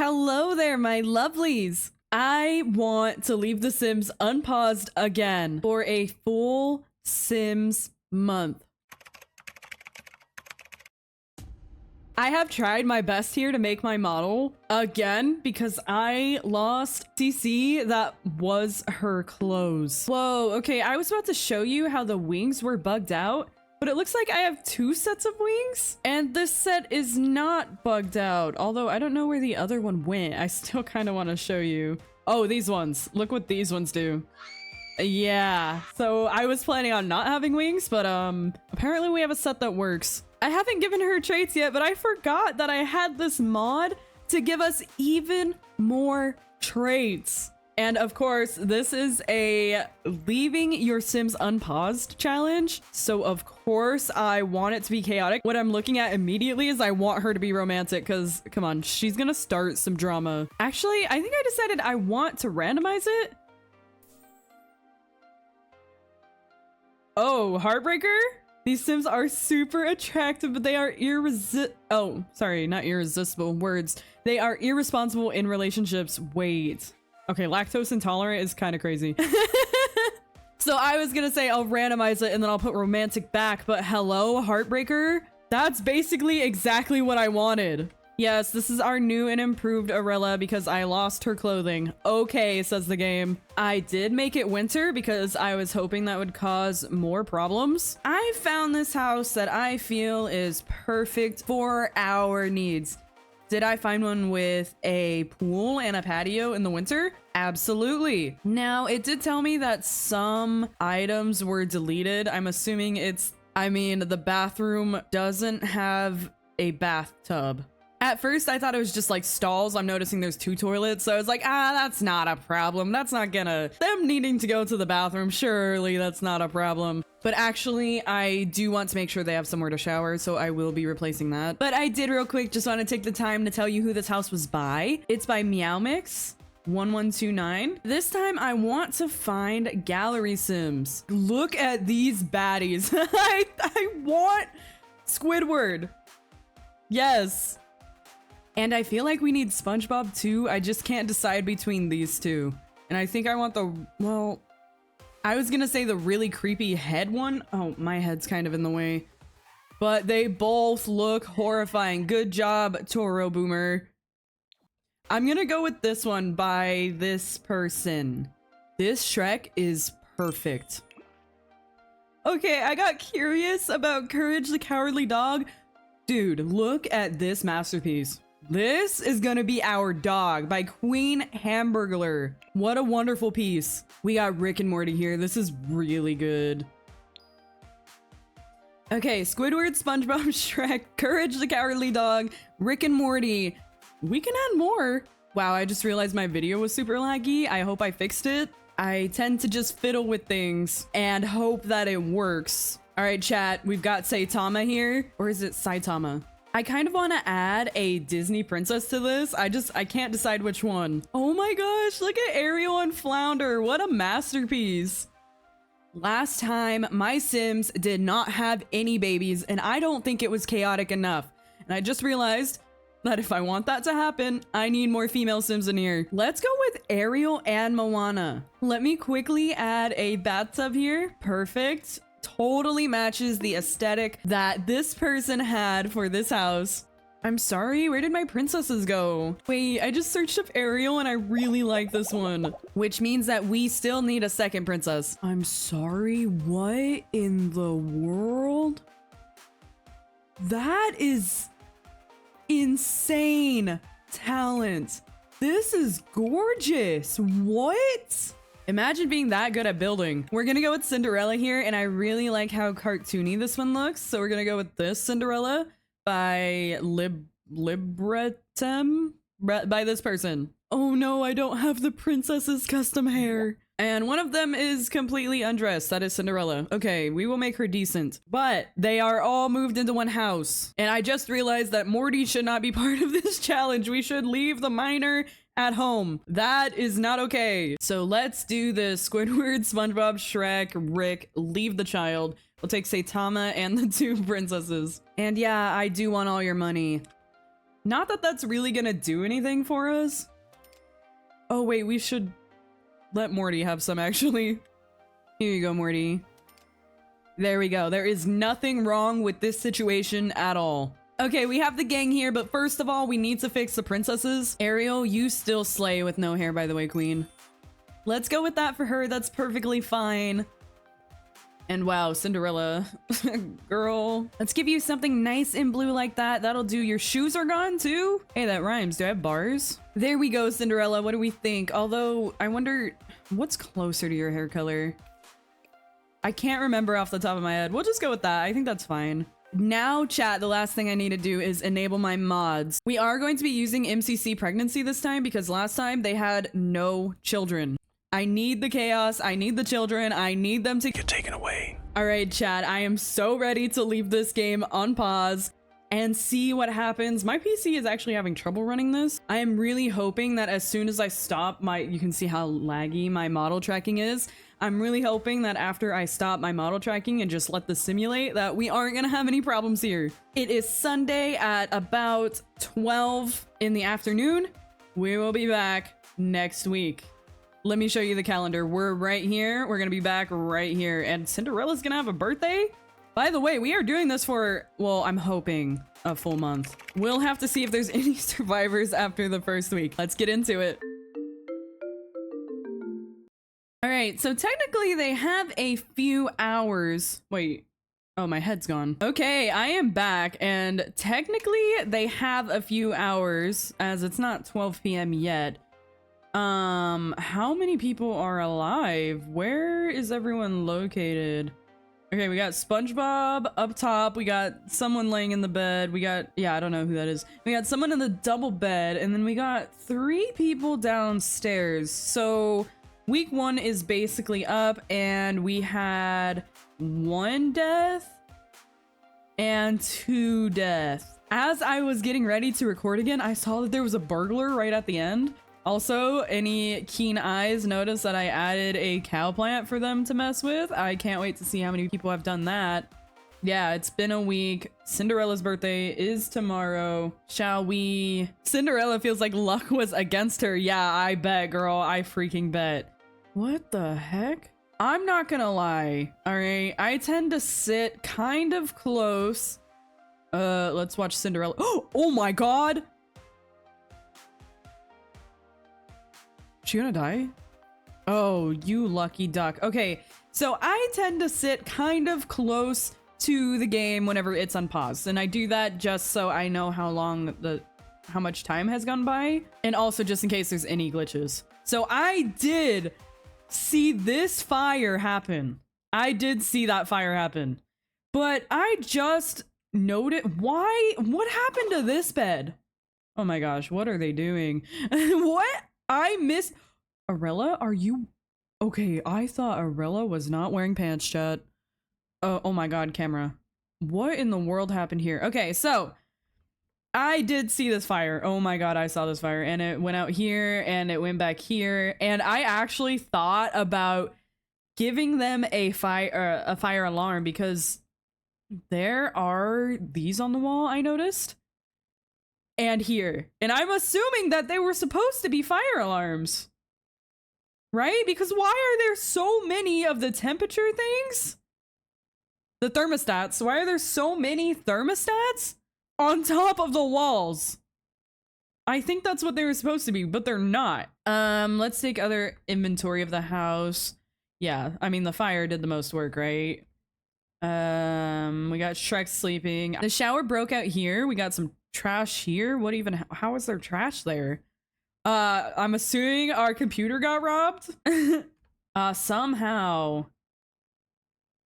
Hello there, my lovelies. I want to leave The Sims unpaused again for a full Sims month. I have tried my best here to make my model again because I lost CC that was her clothes. Whoa, okay, I was about to show you how the wings were bugged out, but it looks like I have 2 sets of wings and this set is not bugged out. Although I don't know where the other one went. I still kind of want to show you. Oh, these ones. Look what these ones do. Yeah, so I was planning on not having wings, but apparently we have a set that works. I haven't given her traits yet, but I forgot that I had this mod to give us even more traits. And of course, this is a leaving your Sims unpaused challenge. So of course I want it to be chaotic. What I'm looking at immediately is I want her to be romantic because come on, she's gonna start some drama. Actually, I think I decided I want to randomize it. Oh, Heartbreaker? These Sims are super attractive, but they are oh, sorry, not irresistible words. They are irresponsible in relationships. Wait. Okay, lactose intolerant is kind of crazy. So I was gonna say I'll randomize it and then I'll put romantic back, but hello, Heartbreaker? That's basically exactly what I wanted. Yes, this is our new and improved Arella because I lost her clothing. Okay, says the game. I did make it winter because I was hoping that would cause more problems. I found this house that I feel is perfect for our needs. Did I find one with a pool and a patio in the winter? Absolutely. Now, it did tell me that some items were deleted. I'm assuming the bathroom doesn't have a bathtub. At first, I thought it was just like stalls. I'm noticing there's 2 toilets. So I was like, that's not a problem. That's not gonna... Them needing to go to the bathroom, surely that's not a problem. But actually, I do want to make sure they have somewhere to shower, so I will be replacing that. But I did real quick just want to take the time to tell you who this house was by. It's by 𝑚eowmix1129. This time, I want to find gallery Sims. Look at these baddies. I want Squidward. Yes. And I feel like we need SpongeBob too. I just can't decide between these two. And I think I want well, I was gonna say the really creepy head one. Oh, my head's kind of in the way. But they both look horrifying. Good job, Toro Boomer. I'm gonna go with this one by this person. This Shrek is perfect. Okay, I got curious about Courage the Cowardly Dog. Dude, look at this masterpiece. This is gonna be our dog by Queen Hamburglar. What a wonderful piece. We got Rick and Morty here. This is really good. Okay, Squidward, SpongeBob, Shrek, Courage the Cowardly Dog, Rick and Morty. We can add more. Wow, I just realized my video was super laggy. I hope I fixed it. I tend to just fiddle with things and hope that it works. All right, chat, we've got Saitama here. Or is it Saitama? I kind of want to add a Disney princess to this. I can't decide which one. Oh my gosh, look at Ariel and Flounder. What a masterpiece. Last time, my Sims did not have any babies, and I don't think it was chaotic enough. And I just realized that if I want that to happen, I need more female Sims in here. Let's go with Ariel and Moana. Let me quickly add a bathtub here. Perfect. Totally matches the aesthetic that this person had for this house. I'm sorry, where did my princesses go? Wait, I just searched up Ariel and I really like this one. Which means that we still need a second princess. I'm sorry, what in the world? That is insane talent. This is gorgeous. What? Imagine being that good at building. We're gonna go with Cinderella here, and I really like how cartoony this one looks. So we're gonna go with this Cinderella by 𝒃𝓃𝓃 by this person. Oh no, I don't have the princess's custom hair. And one of them is completely undressed. That is Cinderella. Okay, we will make her decent. But they are all moved into one house. And I just realized that Morty should not be part of this challenge. We should leave the minor at home. That is not okay. So let's do this. Squidward, SpongeBob, Shrek, Rick, leave the child. We'll take Saitama and the 2 princesses. And yeah, I do want all your money. Not that that's really gonna do anything for us. Oh wait, we should let Morty have some actually. Here you go, Morty. There we go. There is nothing wrong with this situation at all. Okay, we have the gang here, but first of all, we need to fix the princesses. Ariel, you still slay with no hair, by the way, queen. Let's go with that for her. That's perfectly fine. And wow, Cinderella, girl. Let's give you something nice and blue like that. That'll do. Your shoes are gone too? Hey, that rhymes. Do I have bars? There we go, Cinderella. What do we think? Although, I wonder what's closer to your hair color? I can't remember off the top of my head. We'll just go with that. I think that's fine. Now, chat, the last thing I need to do is enable my mods. We are going to be using MCC pregnancy this time because last time they had no children. I need the chaos. I need the children. I need them to get taken away. All right, chat, I am so ready to leave this game on pause and see what happens. My PC is actually having trouble running this. I am really hoping that as soon as I stop you can see how laggy my model tracking is. I'm really hoping that after I stop my model tracking and just let this simulate that we aren't gonna have any problems here. It is Sunday at about 12 in the afternoon. We will be back next week. Let me show you the calendar. We're right here. We're gonna be back right here. And Cinderella's gonna have a birthday? By the way, we are doing this for, well, I'm hoping a full month. We'll have to see if there's any survivors after the first week. Let's get into it. All right, so technically they have a few hours. Wait, oh, my head's gone. Okay, I am back, and technically they have a few hours as it's not 12 p.m. yet. How many people are alive? Where is everyone located? Okay, we got SpongeBob up top. We got someone laying in the bed. We got, yeah, I don't know who that is. We got someone in the double bed, and then we got 3 people downstairs. So week 1 is basically up, and we had 1 death and 2 deaths. As I was getting ready to record again, I saw that there was a burglar right at the end. Also, any keen eyes notice that I added a cow plant for them to mess with. I can't wait to see how many people have done that. Yeah, it's been a week. Cinderella's birthday is tomorrow. Shall we? Cinderella feels like luck was against her. Yeah, I bet, girl. I freaking bet. What the heck? I'm not gonna lie. All right, I tend to sit kind of close. Let's watch Cinderella. Oh my god! She gonna die? Oh, you lucky duck. Okay, so I tend to sit kind of close to the game whenever it's unpaused, and I do that just so I know how much time has gone by, and also just in case there's any glitches. So I did see this fire happen. I did see that fire happen, but I just noted what happened to this bed? Oh my gosh, what are they doing? What? I missed. Arella, are you okay? I thought Arella was not wearing pants, chat. Oh my god, camera. What in the world happened here? Okay, so I did see this fire. Oh my god, I saw this fire, and it went out here and it went back here, and I actually thought about giving them a fire alarm because there are these on the wall I noticed. And here. And I'm assuming that they were supposed to be fire alarms. Right? Because why are there so many of the temperature things? The thermostats. Why are there so many thermostats on top of the walls? I think that's what they were supposed to be, but they're not. Let's take other inventory of the house. Yeah, I mean, the fire did the most work, right? We got Shrek sleeping. The shower broke out here. We got some trash here. How is there trash there? I'm assuming our computer got robbed. Somehow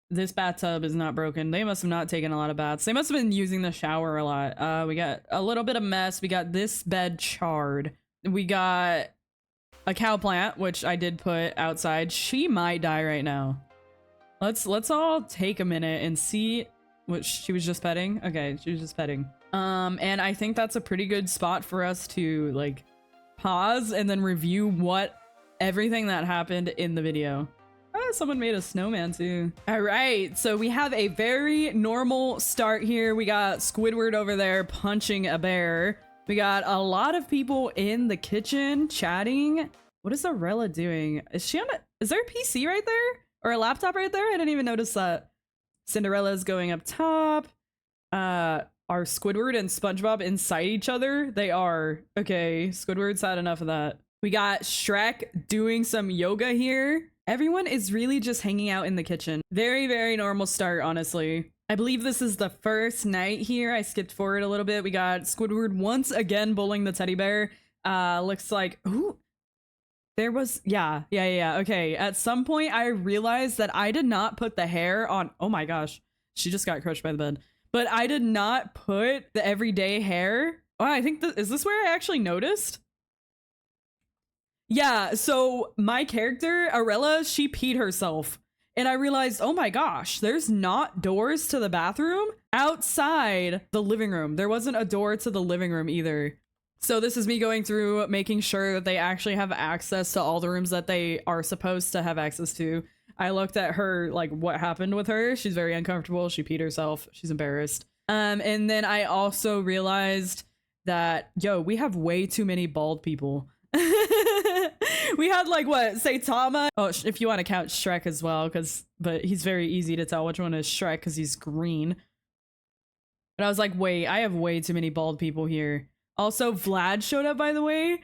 this bathtub is not broken. They must have not taken a lot of baths. They must have been using the shower a lot. We got a little bit of mess. We got this bed charred. We got a cow plant, which I did put outside. She might die right now. Let's all take a minute and see what she was just petting. Okay, she was just petting. And I think that's a pretty good spot for us to like pause and then review everything that happened in the video. Someone made a snowman too. All right, so we have a very normal start here. We got Squidward over there punching a bear. We got a lot of people in the kitchen chatting. What is Arella doing? Is she on is there a PC right there? Or a laptop right there? I didn't even notice that. Cinderella is going up top. Are Squidward and SpongeBob inside each other? They are. Okay, Squidward's had enough of that. We got Shrek doing some yoga here. Everyone is really just hanging out in the kitchen. Very, very normal start, honestly. I believe this is the first night here. I skipped forward a little bit. We got Squidward once again bullying the teddy bear. Looks like, ooh, there was, yeah. Okay, at some point I realized that I did not put the hair on. Oh my gosh, she just got crushed by the bed. But I did not put the everyday hair. Oh, I think is this where I actually noticed? Yeah, so my character, Arella, she peed herself. And I realized, oh my gosh, there's not doors to the bathroom outside the living room. There wasn't a door to the living room either. So this is me going through making sure that they actually have access to all the rooms that they are supposed to have access to. I looked at her, like, what happened with her. She's very uncomfortable. She peed herself. She's embarrassed. And then I also realized that, yo, we have way too many bald people. We had like what, Saitama? Oh, if you want to count Shrek as well, but he's very easy to tell which one is Shrek because he's green. But I was like, wait, I have way too many bald people here. Also, Vlad showed up, by the way.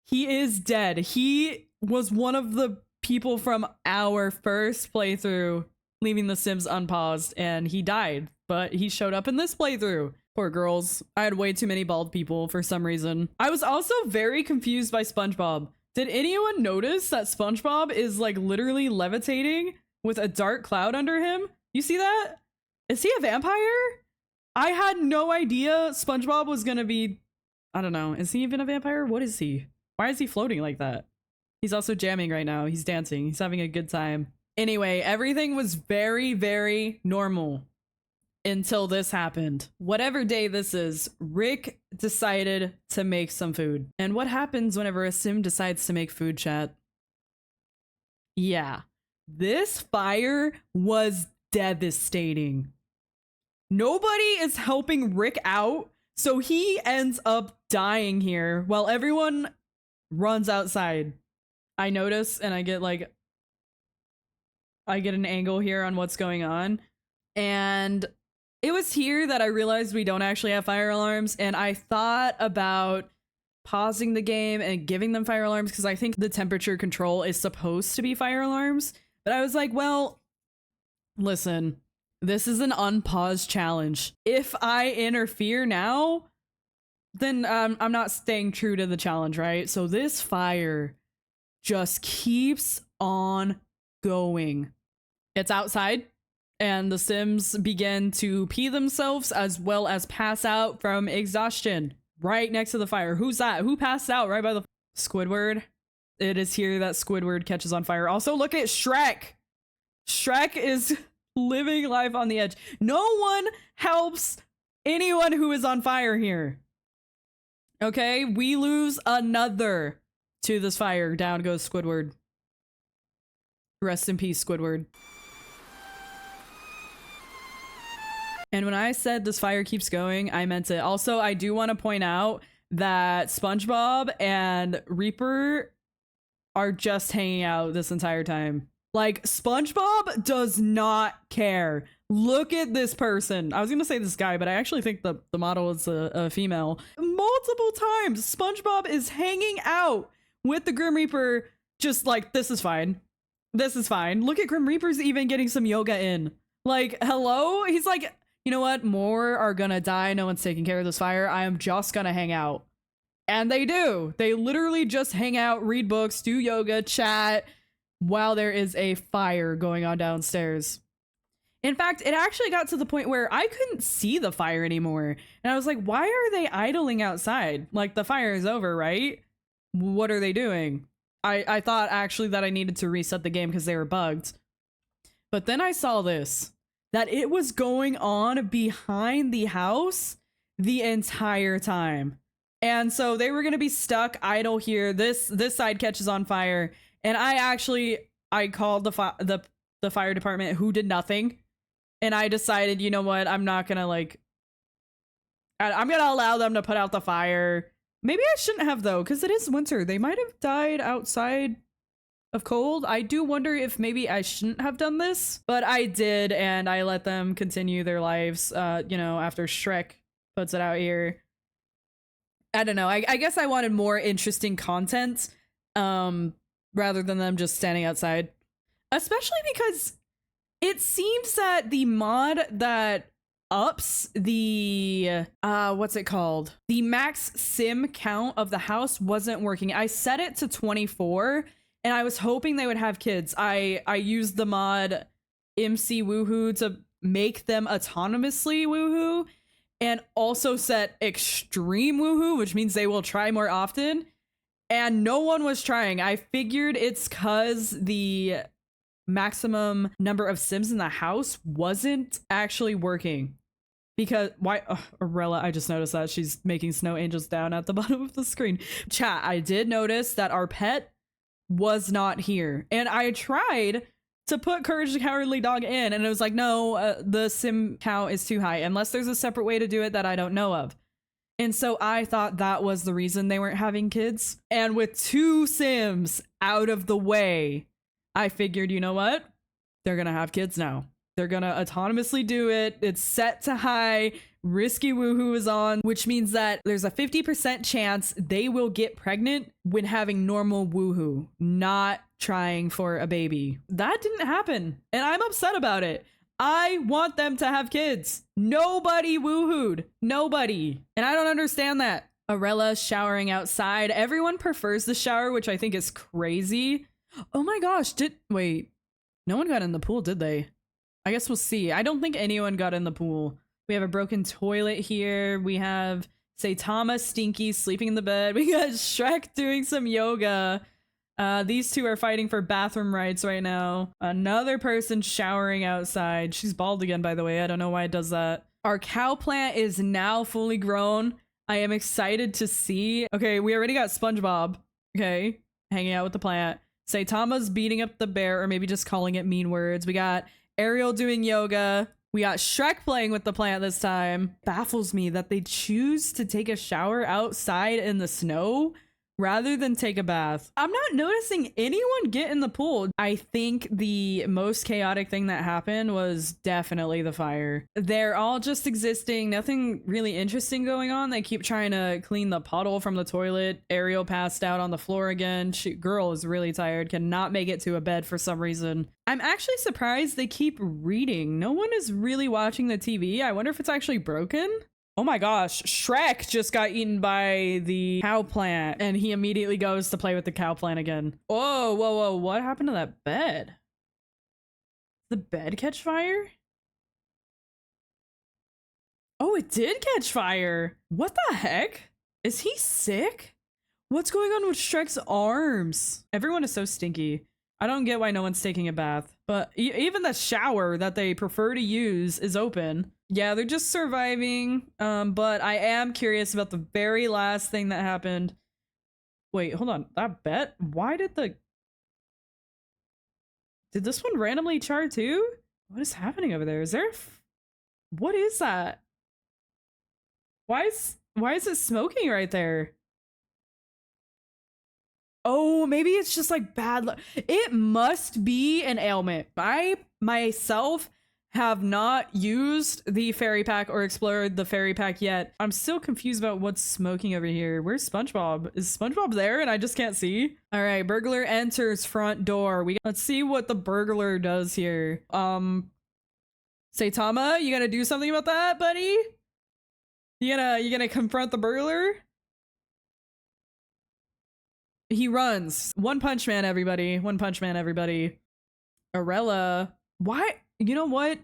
He is dead. He was one of the people from our first playthrough leaving The Sims Unpaused, and he died, but he showed up in this playthrough. Poor girls. I had way too many bald people for some reason. I was also very confused by SpongeBob. Did anyone notice that SpongeBob is like literally levitating with a dark cloud under him? You see that? Is he a vampire? I had no idea SpongeBob was gonna be, I don't know. Is he even a vampire? What is he? Why is he floating like that? He's also jamming right now. He's dancing. He's having a good time. Anyway, everything was very, very normal until this happened. Whatever day this is, Rick decided to make some food. And what happens whenever a sim decides to make food, chat? Yeah, this fire was devastating. Nobody is helping Rick out, so he ends up dying here while everyone runs outside. I notice and I get an angle here on what's going on. And it was here that I realized we don't actually have fire alarms, and I thought about pausing the game and giving them fire alarms because I think the temperature control is supposed to be fire alarms. But I was like, well, listen, this is an unpaused challenge. If I interfere now, then I'm not staying true to the challenge, right? So this fire just keeps on going. It's outside, and the Sims begin to pee themselves as well as pass out from exhaustion right next to the fire. Who's that? Who passed out right by the Squidward? It is here that Squidward catches on fire. Also, look at Shrek. Shrek is living life on the edge. No one helps anyone who is on fire here. Okay, we lose another to this fire. Down goes Squidward. Rest in peace, Squidward. And when I said this fire keeps going, I meant it. Also, I do want to point out that SpongeBob and Reaper are just hanging out this entire time. Like, SpongeBob does not care. Look at this person. I was gonna say this guy, but I actually think the model is a female. Multiple times, SpongeBob is hanging out with the Grim Reaper, just like, this is fine. This is fine. Look at Grim Reaper's even getting some yoga in. Like, hello? He's like, you know what? More are gonna die. No one's taking care of this fire. I am just gonna hang out. And they do. They literally just hang out, read books, do yoga, chat, while there is a fire going on downstairs. In fact, it actually got to the point where I couldn't see the fire anymore. And I was like, why are they idling outside? Like, the fire is over, right? What are they doing? I thought actually that I needed to reset the game because they were bugged. But then I saw this, that it was going on behind the house the entire time. And so they were going to be stuck idle here. This side catches on fire. And I called the fire department, who did nothing. And I decided, you know what? I'm not going to, like, I'm gonna allow them to put out the fire. Maybe I shouldn't have though, because it is winter. They might have died outside of cold. I do wonder if maybe I shouldn't have done this, but I did, and I let them continue their lives, you know, after Shrek puts it out here. I don't know. I guess I wanted more interesting content, rather than them just standing outside. Especially because it seems that the mod that ups the what's it called, the max sim count of the house wasn't working. I set it to 24 and I was hoping they would have kids. I used the mod MC Woohoo to make them autonomously woohoo, and also set extreme woohoo, which means they will try more often, and no one was trying. I figured it's cuz the maximum number of sims in the house wasn't actually working. Because why Arella, I just noticed that she's making snow angels down at the bottom of the screen. Chat, I did notice that our pet was not here, and I tried to put 𝒶𝓃𝑔𝓇𝒂 in, and it was like, no, the sim count is too high unless there's a separate way to do it that I don't know of. And so I thought that was the reason they weren't having kids. And with 2 sims out of the way, I figured, you know what? They're gonna have kids now. They're gonna autonomously do it. It's set to high. Risky woohoo is on, which means that there's a 50% chance they will get pregnant when having normal woohoo, not trying for a baby. That didn't happen, and I'm upset about it. I want them to have kids. Nobody woohooed. Nobody. And I don't understand that. Arella showering outside. Everyone prefers the shower, which I think is crazy. Oh my gosh, wait, no one got in the pool, did they? I guess we'll see. I don't think anyone got in the pool. We have a broken toilet here. We have 𝒶𝓃 Stinky sleeping in the bed. We got Shrek doing some yoga. These two are fighting for bathroom rights right now. Another person showering outside. She's bald again, by the way. I don't know why it does that. Our cow plant is now fully grown. I am excited to see. Okay, we already got SpongeBob, okay, hanging out with the plant. 𝒶𝓃's beating up the bear, or maybe just calling it mean words. We got Ariel doing yoga. We got Shrek playing with the plant this time. Baffles me that they choose to take a shower outside in the snow rather than take a bath. I'm not noticing anyone get in the pool. I think the most chaotic thing that happened was definitely the fire. They're all just existing, nothing really interesting going on. They keep trying to clean the puddle from the toilet. Ariel passed out on the floor again. Girl is really tired, cannot make it to a bed for some reason. I'm actually surprised they keep reading. No one is really watching the TV. I wonder if it's actually broken. Oh my gosh, Shrek just got eaten by the cow plant, and he immediately goes to play with the cow plant again. Whoa, whoa, whoa, what happened to that bed? Did the bed catch fire? Oh, it did catch fire. What the heck? Is he sick? What's going on with Shrek's arms? Everyone is so stinky. I don't get why no one's taking a bath, but even the shower that they prefer to use is open. Yeah, they're just surviving, but I am curious about the very last thing that happened. Wait, hold on. That bet? Why did this one randomly char too? What is happening over there? Is there what is that? Why is it smoking right there? Oh, maybe it's just like bad luck. It must be an ailment. I myself have not used the fairy pack or explored the fairy pack yet. I'm still confused about what's smoking over here. Where's SpongeBob? Is SpongeBob there and I just can't see? All right, burglar enters front door. Let's see what the burglar does here. 𝒶𝓃, you gonna do something about that, buddy? You gonna confront the burglar? He runs. One Punch Man, everybody. One Punch Man, everybody. Arella. Why? You know what?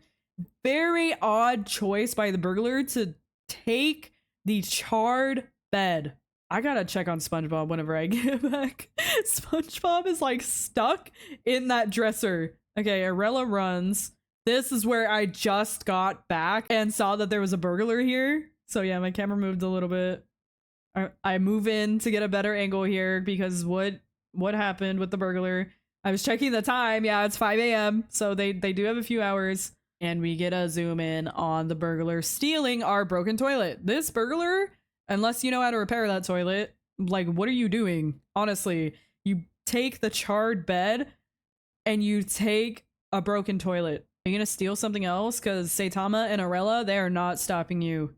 Very odd choice by the burglar to take the charred bed. I gotta check on SpongeBob whenever I get back. SpongeBob is like stuck in that dresser. Okay, Arella runs. This is where I just got back and saw that there was a burglar here. So yeah, my camera moved a little bit. I move in to get a better angle here because what happened with the burglar? I was checking the time. Yeah, it's 5 a.m. So they do have a few hours. And we get a zoom in on the burglar stealing our broken toilet. This burglar, unless you know how to repair that toilet, like, what are you doing? Honestly, you take the charred bed and you take a broken toilet. Are you gonna steal something else? Because 𝒶𝓃𝒹𝒾𝓉 and Arella, they are not stopping you.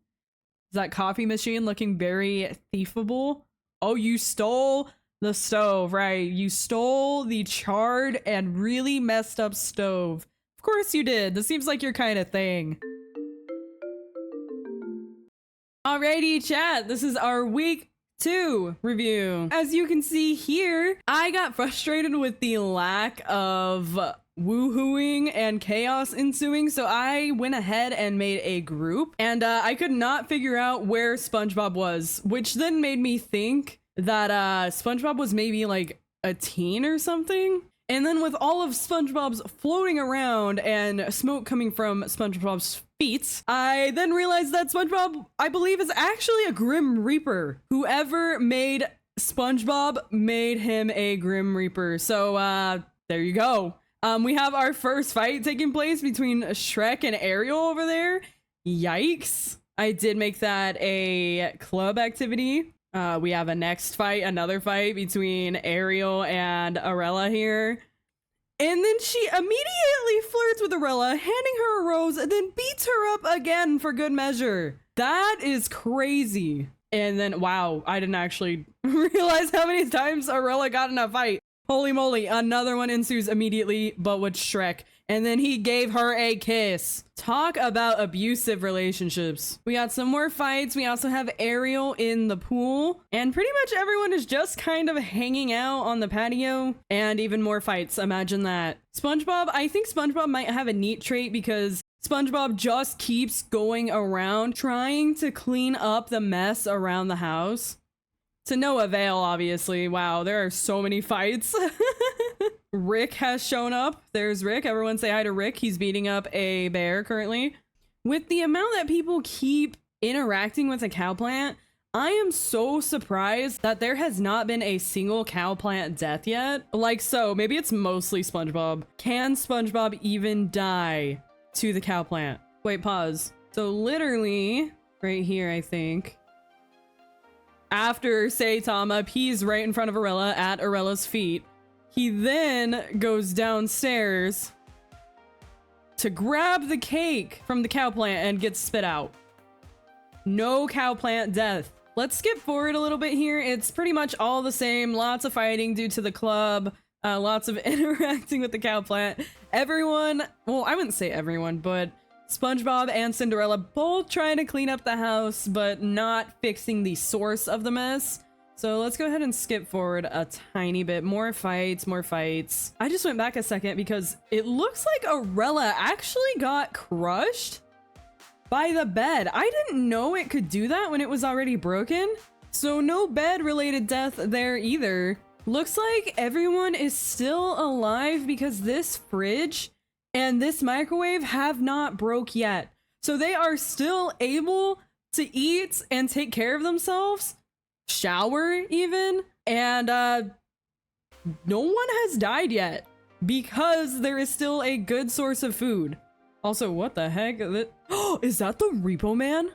Is that coffee machine looking very thiefable? Oh, you stole the stove, right? You stole the charred and really messed up stove. Of course you did. This seems like your kind of thing. Alrighty, chat. This is our week 2 review. As you can see here, I got frustrated with the lack of woohooing and chaos ensuing, so I went ahead and made a group, and I could not figure out where SpongeBob was, which then made me think that SpongeBob was maybe like a teen or something. And then with all of SpongeBob's floating around and smoke coming from SpongeBob's feet, I then realized that SpongeBob, I believe, is actually a Grim Reaper. Whoever made SpongeBob made him a Grim Reaper. So there you go. We have our first fight taking place between Shrek and Ariel over there. Yikes. I did make that a club activity. We have a next fight, another fight between Ariel and Arella here. And then she immediately flirts with Arella, handing her a rose, and then beats her up again for good measure. That is crazy. And then, wow, I didn't actually realize how many times Arella got in a fight. Holy moly, another one ensues immediately, but with Shrek. And then he gave her a kiss. Talk about abusive relationships. We got some more fights. We also have Ariel in the pool. And pretty much everyone is just kind of hanging out on the patio. And even more fights. Imagine that. SpongeBob, I think SpongeBob might have a neat trait because SpongeBob just keeps going around trying to clean up the mess around the house. To no avail, obviously. Wow, there are so many fights. Rick has shown up. There's Rick. Everyone say hi to Rick. He's beating up a bear currently. With the amount that people keep interacting with a cow plant, I am so surprised that there has not been a single cow plant death yet. Like so, maybe it's mostly SpongeBob. Can SpongeBob even die to the cow plant? Wait, pause. So literally, right here, I think. After 𝒶𝓃𝒹𝒾𝓉 pees right in front of Arella at Arella's feet, he then goes downstairs to grab the cake from the cow plant and gets spit out. No cow plant death. Let's skip forward a little bit here. It's pretty much all the same. Lots of fighting due to the club. Lots of interacting with the cow plant. Everyone, well, I wouldn't say everyone, but SpongeBob and Cinderella both trying to clean up the house, but not fixing the source of the mess. So let's go ahead and skip forward a tiny bit. More fights, more fights. I just went back a second because it looks like Arella actually got crushed by the bed. I didn't know it could do that when it was already broken. So no bed-related death there either. Looks like everyone is still alive because this fridge and this microwave have not broke yet. So they are still able to eat and take care of themselves, shower even, and no one has died yet because there is still a good source of food. Also, what the heck? Oh, is that the Repo Man?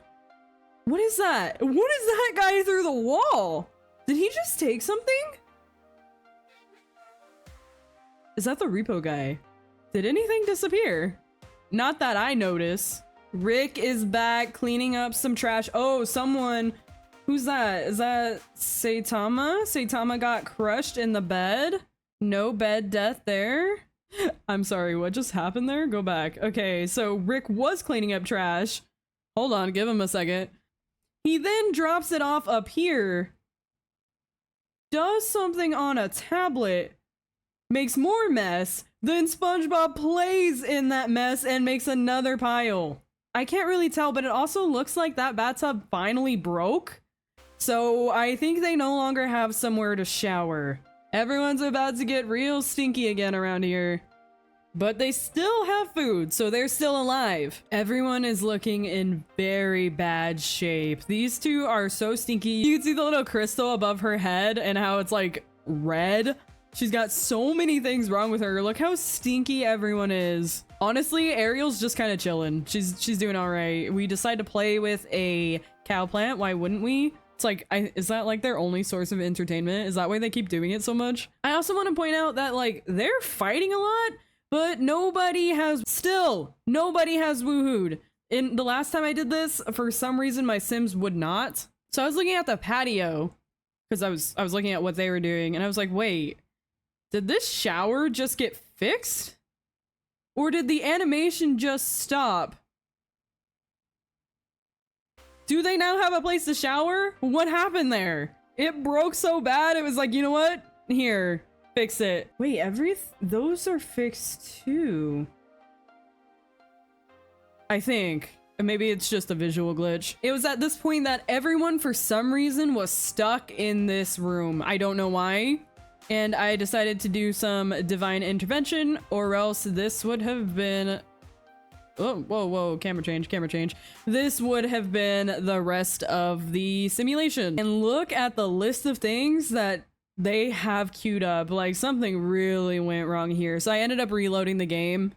What is that? What is that guy through the wall? Did he just take something? Is that the Repo guy? Did anything disappear? Not that I notice. Rick is back cleaning up some trash. Oh, someone. Who's that? Is that 𝒶𝓃𝒹𝒾𝓉? 𝒶𝓃𝒹𝒾𝓉 got crushed in the bed. No bed death there. I'm sorry, what just happened there? Go back. Okay, so Rick was cleaning up trash. Hold on, give him a second. He then drops it off up here. Does something on a tablet. Makes more mess. Then SpongeBob plays in that mess and makes another pile. I can't really tell, but it also looks like that bathtub finally broke. So I think they no longer have somewhere to shower. Everyone's about to get real stinky again around here. But they still have food, so they're still alive. Everyone is looking in very bad shape. These two are so stinky. You can see the little crystal above her head and how it's like red. She's got so many things wrong with her. Look how stinky everyone is. Honestly, Ariel's just kind of chilling. She's doing all right. We decide to play with a cow plant. Why wouldn't we? It's like, is that like their only source of entertainment? Is that why they keep doing it so much? I also want to point out that like they're fighting a lot, but nobody has woohooed. In the last time I did this, for some reason my Sims would not. So I was looking at the patio because I was looking at what they were doing, and I was like, wait, did this shower just get fixed? Or did the animation just stop? Do they now have a place to shower? What happened there? It broke so bad, it was like, you know what? Here, fix it. Wait, those are fixed too. I think. Maybe it's just a visual glitch. It was at this point that everyone, for some reason, was stuck in this room. I don't know why. And I decided to do some divine intervention, or else this would have been... Oh, whoa, camera change. This would have been the rest of the simulation. And look at the list of things that they have queued up. Like, something really went wrong here. So I ended up reloading the game.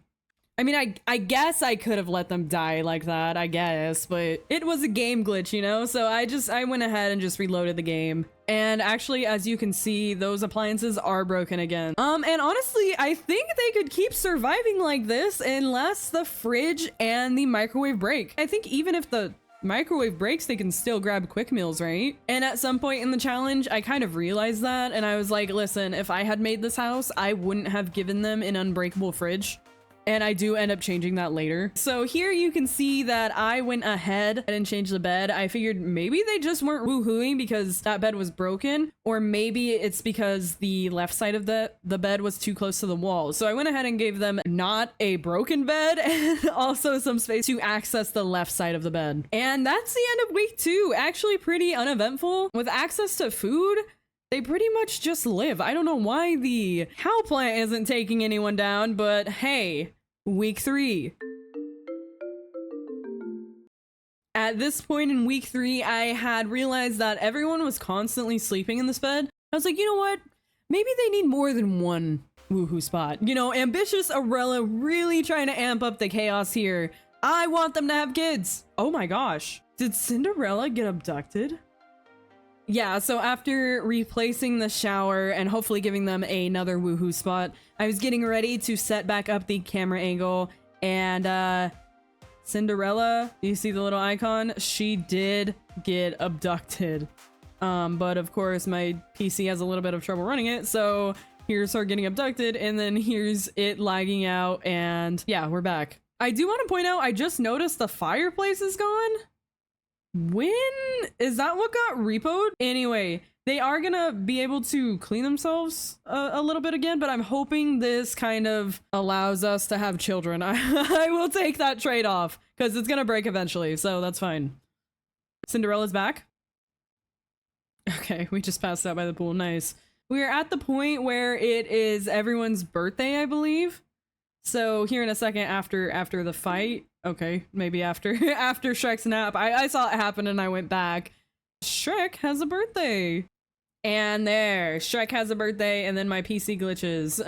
I mean, I guess I could have let them die like that, I guess, but it was a game glitch, you know? So I went ahead and just reloaded the game. And actually, as you can see, those appliances are broken again. And honestly, I think they could keep surviving like this unless the fridge and the microwave break. I think even if the microwave breaks, they can still grab quick meals, right? And at some point in the challenge, I kind of realized that, and I was like, listen, if I had made this house, I wouldn't have given them an unbreakable fridge. And I do end up changing that later. So here you can see that I went ahead and changed the bed. I figured maybe they just weren't woohooing because that bed was broken, or maybe it's because the left side of the bed was too close to the wall. So I went ahead and gave them not a broken bed and also some space to access the left side of the bed. And that's the end of week 2. Actually pretty uneventful. With access to food, they pretty much just live. I don't know why the cow plant isn't taking anyone down, but hey, week 3. At this point in week 3, I had realized that everyone was constantly sleeping in this bed. I was like, you know what? Maybe they need more than one woohoo spot. You know, ambitious Arella really trying to amp up the chaos here. I want them to have kids. Oh my gosh. Did Cinderella get abducted? Yeah, so after replacing the shower and hopefully giving them another woohoo spot, I was getting ready to set back up the camera angle, and Cinderella, you see the little icon? She did get abducted. But of course my PC has a little bit of trouble running it, so here's her getting abducted, and then here's it lagging out, and yeah, we're back. I do want to point out, I just noticed the fireplace is gone. When is that what got repoed? Anyway, they are gonna be able to clean themselves a little bit again, but I'm hoping this kind of allows us to have children. I will take that trade-off because it's gonna break eventually, so that's fine. Cinderella's back. Okay, we just passed out by the pool. Nice. We are at the point where it is everyone's birthday, I believe. So here in a second, after the fight, okay, maybe after Shrek's nap, I saw it happen and I went back. Shrek has a birthday. And there, Shrek has a birthday, and then my PC glitches.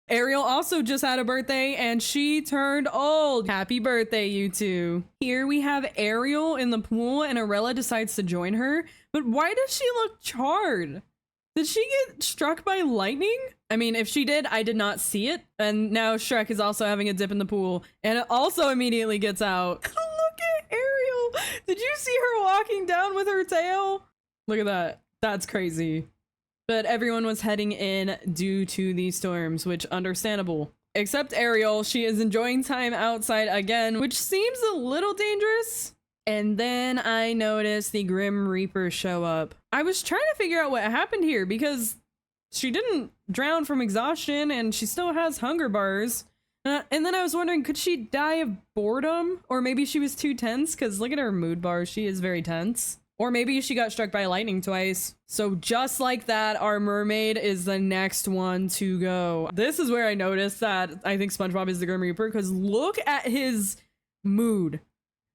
Ariel also just had a birthday and she turned old. Happy birthday, you two. Here we have Ariel in the pool and Arella decides to join her. But why does she look charred? Did she get struck by lightning? I mean, if she did, I did not see it. And now Shrek is also having a dip in the pool and it also immediately gets out. Look at Ariel. Did you see her walking down with her tail? Look at that. That's crazy. But everyone was heading in due to these storms, which understandable. Except Ariel, she is enjoying time outside again, which seems a little dangerous. And then I noticed the Grim Reaper show up. I was trying to figure out what happened here because she didn't drown from exhaustion and she still has hunger bars. And then I was wondering, could she die of boredom? Or maybe she was too tense, because look at her mood bar, she is very tense. Or maybe she got struck by lightning twice. So just like that, our mermaid is the next one to go. This is where I noticed that I think SpongeBob is the Grim Reaper, because look at his mood.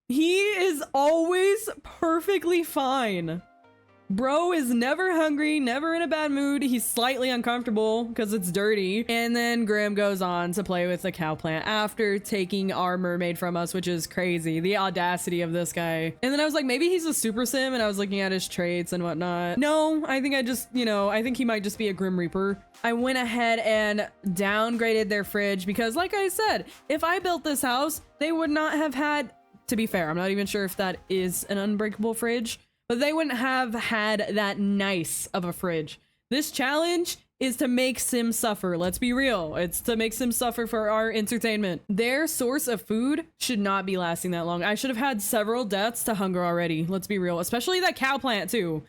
He is always perfectly fine. Bro is never hungry, never in a bad mood. He's slightly uncomfortable because it's dirty. And then Grim goes on to play with the cow plant after taking our mermaid from us, which is crazy. The audacity of this guy. And then I was like, maybe he's a super sim, and I was looking at his traits and whatnot. No, I think I just, you know, I think he might just be a Grim Reaper. I went ahead and downgraded their fridge because, like I said, if I built this house, they would not have had, to be fair, I'm not even sure if that is an unbreakable fridge, but they wouldn't have had that nice of a fridge. This challenge is to make Sims suffer. Let's be real. It's to make Sims suffer for our entertainment. Their source of food should not be lasting that long. I should have had several deaths to hunger already. Let's be real. Especially that cow plant too.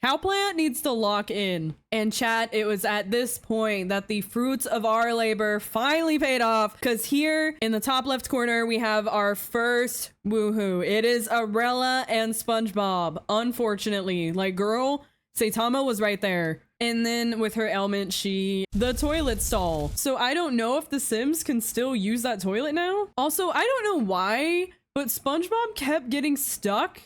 Cow plant needs to lock in. And chat, it was at this point that the fruits of our labor finally paid off, because here in the top left corner, we have our first woohoo. It is Arella and SpongeBob. Unfortunately, like, girl, Saitama was right there. And then with her ailment, the toilet stall. So I don't know if the Sims can still use that toilet now. Also, I don't know why, but SpongeBob kept getting stuck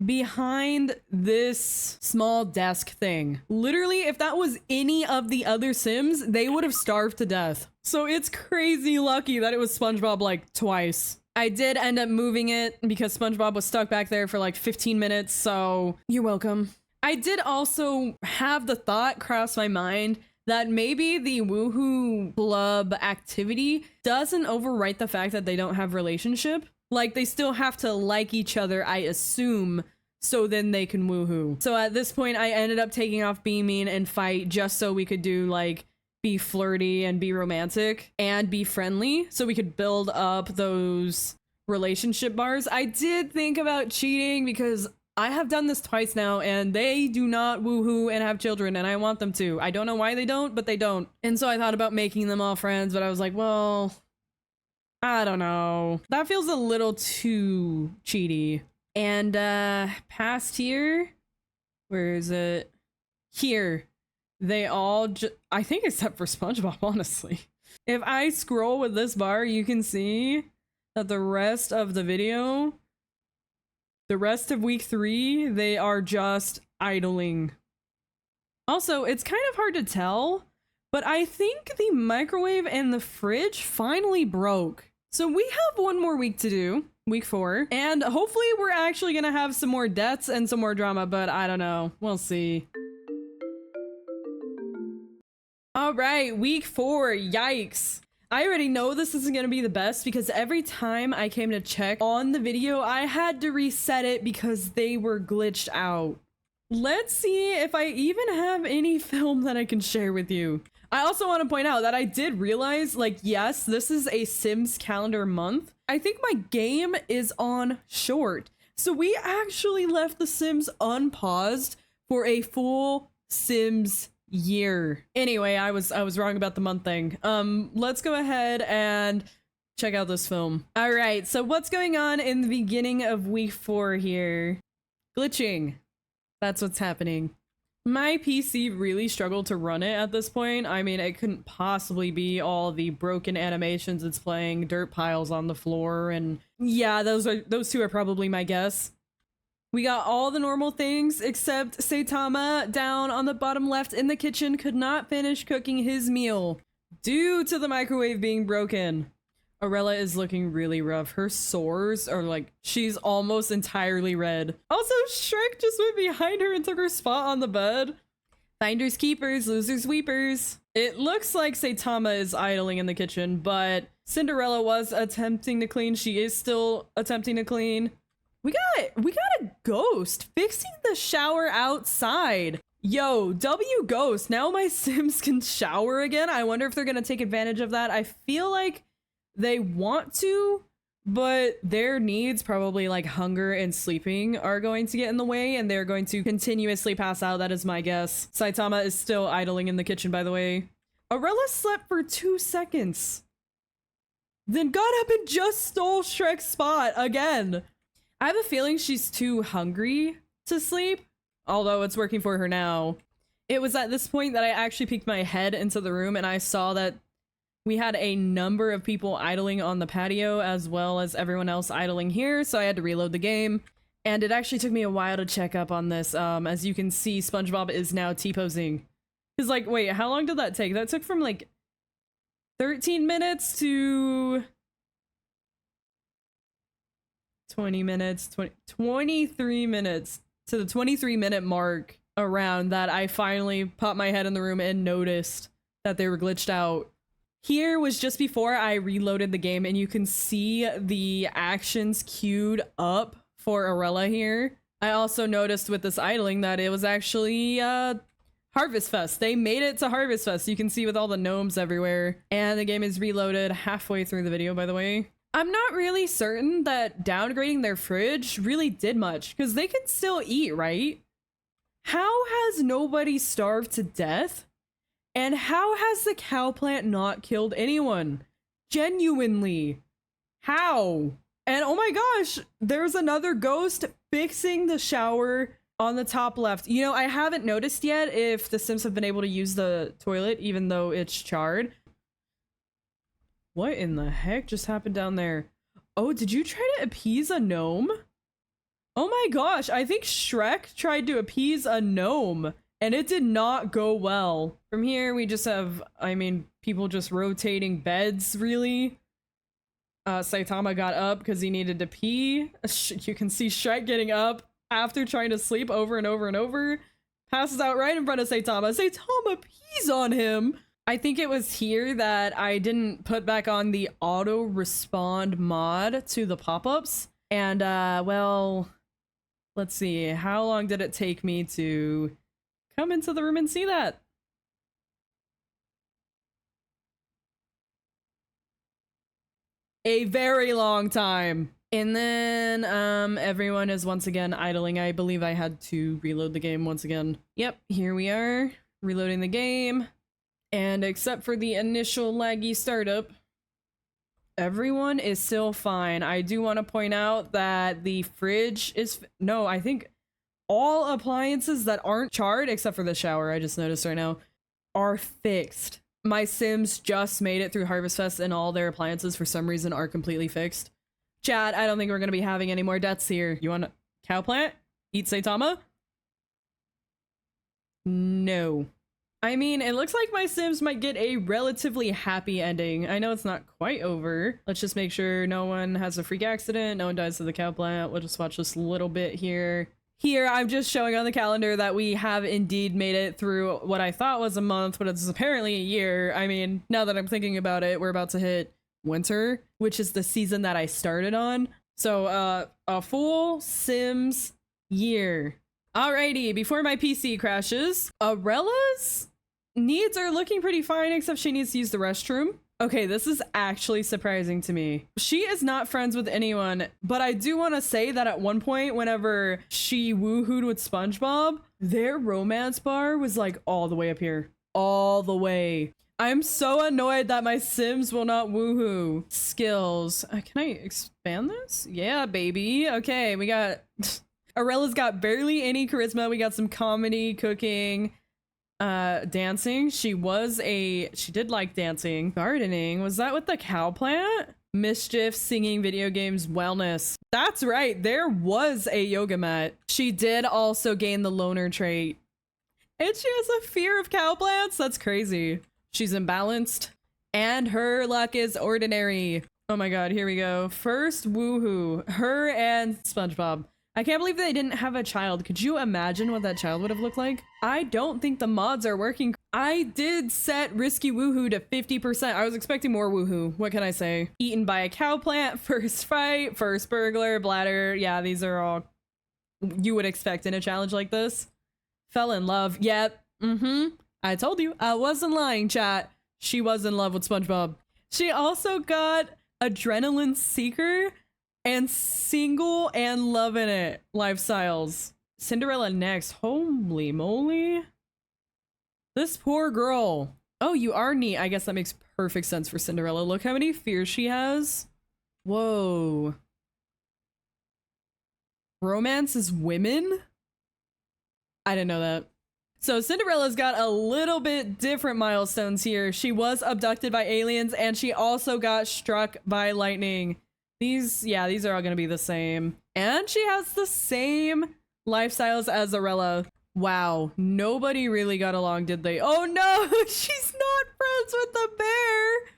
behind this small desk thing. Literally, if that was any of the other Sims, they would have starved to death. So it's crazy lucky that it was SpongeBob like twice. I did end up moving it because SpongeBob was stuck back there for like 15 minutes, so you're welcome. I did also have the thought cross my mind that maybe the Woohoo Club activity doesn't overwrite the fact that they don't have relationship. Like, they still have to like each other, I assume, so then they can woohoo. So at this point, I ended up taking off be mean and fight just so we could do, like, be flirty and be romantic and be friendly, so we could build up those relationship bars. I did think about cheating because I have done this twice now, and they do not woohoo and have children, and I want them to. I don't know why they don't, but they don't. And so I thought about making them all friends, but I was like, well, I don't know. That feels a little too cheaty. And past here, where is it? Here. They all I think except for SpongeBob, honestly. If I scroll with this bar, you can see that the rest of the video, the rest of week 3, they are just idling. Also, it's kind of hard to tell, but I think the microwave and the fridge finally broke. So we have one more week to do, week 4, and hopefully we're actually gonna have some more deaths and some more drama, but I don't know. We'll see. All right, week 4, yikes. I already know this isn't gonna be the best because every time I came to check on the video, I had to reset it because they were glitched out. Let's see if I even have any film that I can share with you. I also want to point out that I did realize, like, yes, this is a Sims calendar month. I think my game is on short. So we actually left the Sims unpaused for a full Sims year. Anyway, I was wrong about the month thing. Let's go ahead and check out this film. All right, so what's going on in the beginning of week 4 here? Glitching. That's what's happening. My PC really struggled to run it at this point. I mean, it couldn't possibly be all the broken animations it's playing, dirt piles on the floor, and yeah, those two are probably my guess. We got all the normal things except Saitama down on the bottom left in the kitchen could not finish cooking his meal due to the microwave being broken. Arella is looking really rough. Her sores are like, she's almost entirely red. Also, Shrek just went behind her and took her spot on the bed. Finders keepers, losers weepers. It looks like Saitama is idling in the kitchen, but Cinderella was attempting to clean. She is still attempting to clean. We got a ghost fixing the shower outside. Yo, W ghost. Now my Sims can shower again. I wonder if they're gonna take advantage of that. I feel like they want to, but their needs, probably like hunger and sleeping, are going to get in the way, and they're going to continuously pass out. That is my guess. Saitama is still idling in the kitchen, by the way. Arella slept for 2 seconds, then got up and just stole Shrek's spot again. I have a feeling she's too hungry to sleep, although it's working for her now. It was at this point that I actually peeked my head into the room and I saw that we had a number of people idling on the patio as well as everyone else idling here, so I had to reload the game. And it actually took me a while to check up on this. As you can see, SpongeBob is now T-posing. He's like, wait, how long did that take? That took from like 13 minutes to 20 minutes, 23 minutes to the 23-minute mark around that I finally popped my head in the room and noticed that they were glitched out. Here was just before I reloaded the game, and you can see the actions queued up for Arella here. I also noticed with this idling that it was actually Harvest Fest. They made it to Harvest Fest. You can see with all the gnomes everywhere. And the game is reloaded halfway through the video, by the way. I'm not really certain that downgrading their fridge really did much, because they can still eat, right? How has nobody starved to death? And how has the cow plant not killed anyone? Genuinely. How? And oh my gosh, there's another ghost fixing the shower on the top left. You know, I haven't noticed yet if the Sims have been able to use the toilet even though it's charred. What in the heck just happened down there? Oh, did you try to appease a gnome? Oh my gosh, I think Shrek tried to appease a gnome and it did not go well. From here, we just have, I mean, people just rotating beds, really. Saitama got up because he needed to pee. You can see Shrek getting up after trying to sleep over and over and over. Passes out right in front of Saitama. Saitama pees on him. I think it was here that I didn't put back on the auto respond mod to the pop-ups. And, well, let's see. How long did it take me to come into the room and see that? A very long time. And then everyone is once again idling. I believe I had to reload the game once again. Yep, here we are, reloading the game. And except for the initial laggy startup, everyone is still fine. I do want to point out that the fridge is no, I think all appliances that aren't charred, except for the shower, I just noticed right now, are fixed. My Sims just made it through Harvest Fest and all their appliances for some reason are completely fixed. Chat, I don't think we're gonna be having any more deaths here. You want a cow plant? Eat Saitama? No. I mean, it looks like my Sims might get a relatively happy ending. I know it's not quite over. Let's just make sure no one has a freak accident, no one dies to the cow plant. We'll just watch this a little bit here. Here, I'm just showing on the calendar that we have indeed made it through what I thought was a month, but it's apparently a year. I mean, now that I'm thinking about it, we're about to hit winter, which is the season that I started on. So, a full Sims year. Alrighty, before my PC crashes, Arella's needs are looking pretty fine, except she needs to use the restroom. Okay, this is actually surprising to me. She is not friends with anyone, but I do want to say that at one point, whenever she woohooed with SpongeBob, their romance bar was like all the way up here. All the way. I'm so annoyed that my Sims will not woohoo. Skills. Can I expand this? Yeah, baby. Okay, we got... Arella's got barely any charisma. We got some comedy, cooking, dancing. She did like dancing. Gardening. Was that with the cow plant? Mischief, singing, video games, wellness. That's right. There was a yoga mat. She did also gain the loner trait. And she has a fear of cow plants? That's crazy. She's imbalanced. And her luck is ordinary. Oh my god, here we go. First woohoo. Her and SpongeBob. I can't believe they didn't have a child. Could you imagine what that child would have looked like? I don't think the mods are working. I did set risky woohoo to 50%. I was expecting more woohoo. What can I say? Eaten by a cow plant, first fight, first burglar, bladder. Yeah, these are all you would expect in a challenge like this. Fell in love. Yep. I told you. I wasn't lying, chat. She was in love with SpongeBob. She also got adrenaline seeker and single and loving it lifestyles. Cinderella next. Holy moly. This poor girl. Oh, you are neat. I guess that makes perfect sense for Cinderella. Look how many fears she has. Whoa. Romance is women? I didn't know that. So Cinderella's got a little bit different milestones here. She was abducted by aliens and she also got struck by lightning. These are all gonna be the same. And she has the same lifestyles as Arella. Wow, nobody really got along, did they? Oh no, she's not friends with the bear.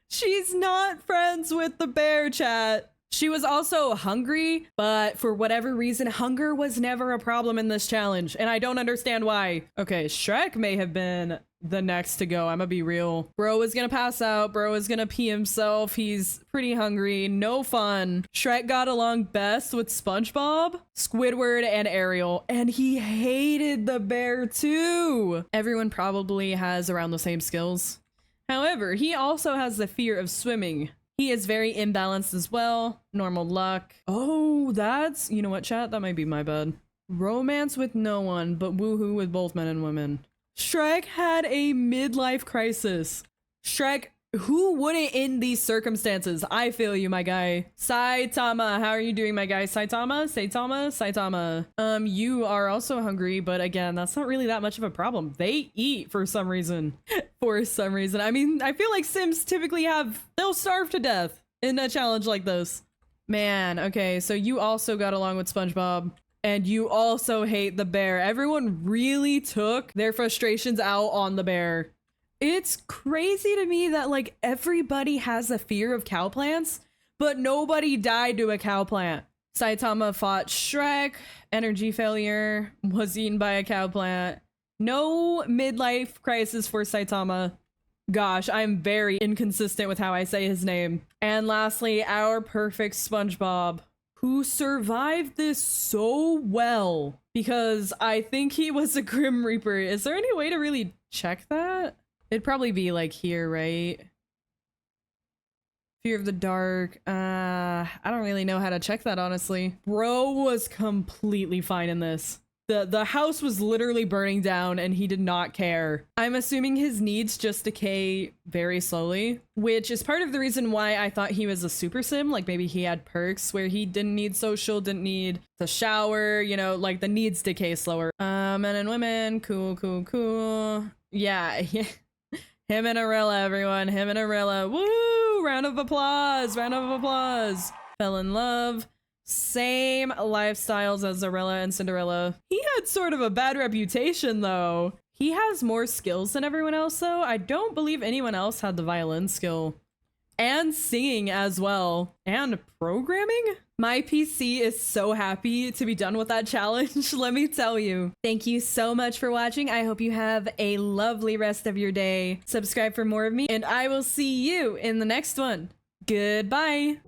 She's not friends with the bear, chat. She was also hungry, but for whatever reason, hunger was never a problem in this challenge, and I don't understand why. Okay, Shrek may have been the next to go. I'm gonna be real. Bro is gonna pass out. Bro is gonna pee himself. He's pretty hungry. No fun. Shrek got along best with SpongeBob, Squidward, and Ariel, and he hated the bear too. Everyone probably has around the same skills. However, he also has the fear of swimming. He is very imbalanced as well. Normal luck. Oh, that's... You know what, chat? That might be my bad. Romance with no one, but woohoo with both men and women. Shrek had a midlife crisis. Shrek, who wouldn't in these circumstances? I feel you, my guy. Saitama, how are you doing, my guy? Saitama? You are also hungry, but again, that's not really that much of a problem. They eat for some reason. For some reason. I mean, I feel like Sims typically they'll starve to death in a challenge like this. Man, okay, so you also got along with SpongeBob. And you also hate the bear. Everyone really took their frustrations out on the bear. It's crazy to me that like everybody has a fear of cow plants, but nobody died to a cow plant. Saitama fought Shrek, energy failure, was eaten by a cow plant. No midlife crisis for Saitama. Gosh, I'm very inconsistent with how I say his name. And lastly, our perfect SpongeBob, who survived this so well because I think he was a Grim Reaper. Is there any way to really check that? It'd probably be like here, right? Fear of the dark. I don't really know how to check that, honestly. Bro was completely fine in this. The house was literally burning down and he did not care. I'm assuming his needs just decay very slowly, which is part of the reason why I thought he was a super sim. Like maybe he had perks where he didn't need social, didn't need to shower, you know, like the needs decay slower. Men and women, cool. Yeah, him and Arella, everyone, him and Arella. Woo! Round of applause, Fell in love. Same lifestyles as Arella and Cinderella. He had sort of a bad reputation though. He has more skills than everyone else though. I don't believe anyone else had the violin skill. And singing as well. And programming? My PC is so happy to be done with that challenge, let me tell you. Thank you so much for watching. I hope you have a lovely rest of your day. Subscribe for more of me, and I will see you in the next one. Goodbye!